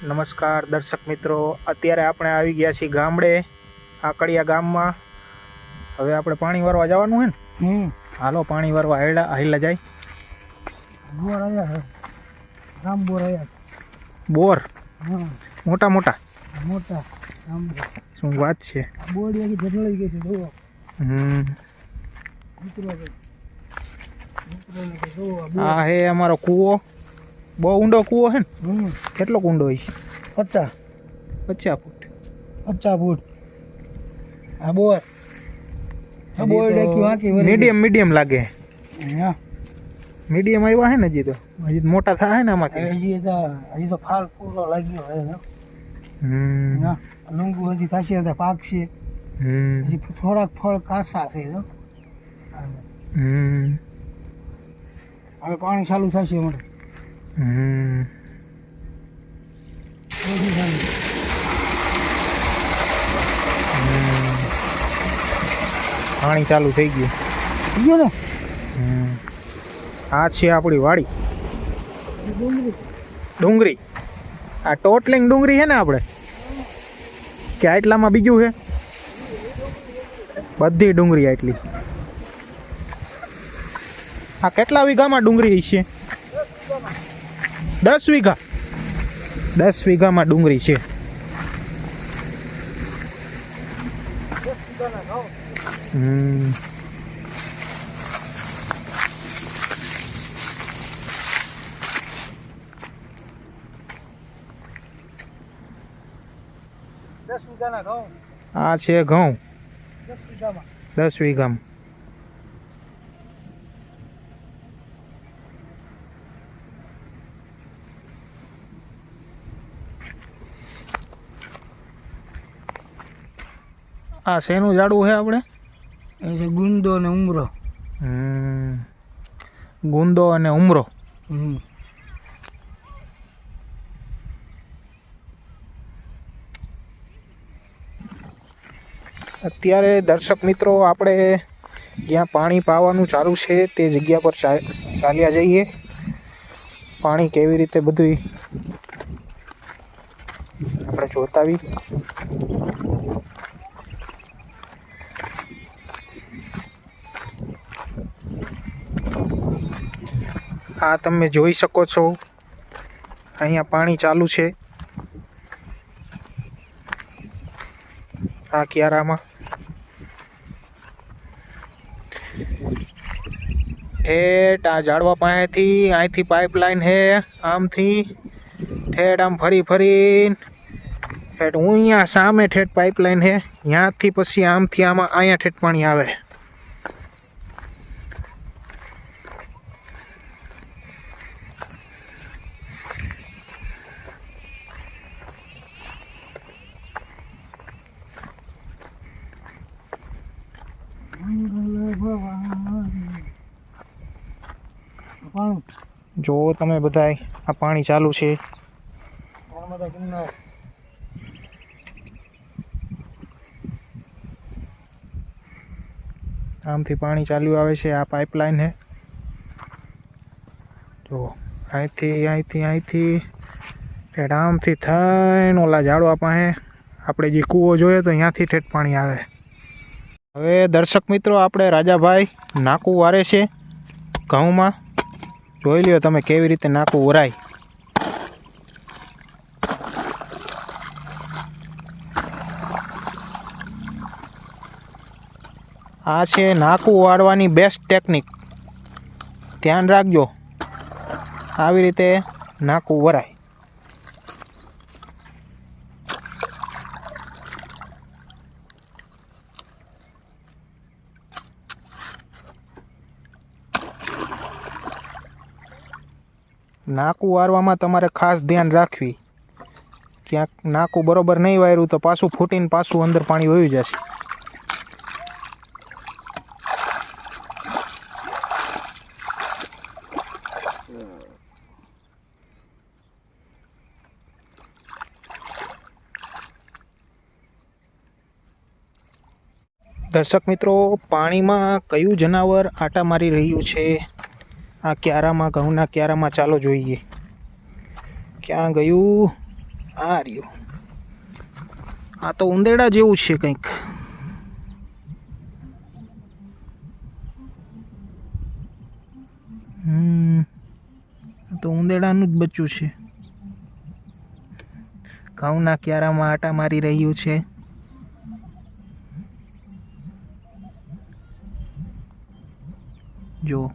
નમસ્કાર દર્શક મિત્રો, અત્યારે આપણે આવી ગયા છીએ ગામડે આકડિયા ગામમાં. હવે આપણે પાણી વારવા જવાનું છે ને. હાલો પાણી વારવા હાઈલા જાય. બોર આવ્યા ગામ બોર આવ્યા. બોર મોટા મોટા મોટા ગામ શું વાત છે. બોડી આખી જટલાઈ ગઈ છે. જુઓ આ હે અમારો કૂવો. બહુ ઊંડો કૂવો છે ને. કેટલો ઊંડો હોય? 50 ફૂટ. 50 ફૂટ. આ બોર આ બોડી આખી વાંકી મીડિયમ લાગે. હા મીડિયમ આવ્યા છે ને. હજી મોટા થાય ને આમાંથી. હજી તો ફાલ પૂરો લાગ્યો હે. હા લંગુ હજી થશે પાક છે. હજી થોડાક ફળ કાચા છે. હવે પાણી ચાલુ થશે હમણાં. પાણી ચાલુ થઈ ગયું ને. આ છે આપણી વાડી ડુંગળી. આ ટોટલિંગ ડુંગળી છે ને આપણે કે આટલામાં બીજું છે? બધી ડુંગળી આટલી. આ કેટલા વીઘામાં ડુંગળી છે? 10 વીઘા. 10 વીઘામાં ડુંગળી છે. આ છે ઘઉં. 10 વીઘામાં. આ શેનું ઝાડવું છે આપણે? એ છે ગુંદો અને ઉમરો. ગુંદો અને ઉમરો. અત્યારે દર્શક મિત્રો આપણે જ્યાં પાણી પાવાનું ચાલુ છે તે જગ્યા પર ચાલ્યા જઈએ. પાણી કેવી રીતે બધું આપણે જોતાવી. આ તમે જોઈ શકો છો અહીંયા પાણી ચાલુ છે. આ ક્યારામાં ઠેઠ આ ઝાડવા પાસેથી અહીંથી પાઇપલાઇન હે. આમથી ઠેઠ આમ ફરીને ઠેઠ અહીંયા સામે ઠેઠ પાઇપલાઇન હે. ત્યાંથી પછી આમથી આમાં અહીંયા ઠેઠ પાણી આવે. જો તમે બધાય આ પાણી ચાલુ છે. આમથી પાણી ચાલ્યું આવે છે. આ પાઇપલાઇન હે. જો અહીંથી આમથી થઈને ઓલા ઝાડવા પાસે આપણે જે કૂવો જોઈએ તો ત્યાંથી ઠેઠ પાણી આવે. હવે દર્શક મિત્રો આપણે રાજાભાઈ નાકું વારે છે ઘઉંમાં. જોઈ લ્યો તમે કેવી રીતે નાકું વરાય. આ છે નાકું વાળવાની બેસ્ટ ટેકનિક. ધ્યાન રાખજો. આવી રીતે નાકું વરાય. નાકું વારવામાં તમારે ખાસ ધ્યાન રાખવી. ક્યાંક નાકું બરોબર નહીં વાર્યું તો પાછું ફૂટીને પાછું અંદર પાણી વહી જશે. દર્શક મિત્રો પાણીમાં કયું જનાવર આટા મારી રહ્યું છે? આ ક્યારામાં, ઘઉંના ક્યારામાં. ચાલો જોઈએ ક્યાં ગયું. આ રહ્યું. આ તો ઉંદેડા જેવું છે કંઈક. આ તો ઉંદેડાનું જ બચ્ચું છે. ઘઉંના ક્યારામાં આટા મારી રહ્યું છે. જો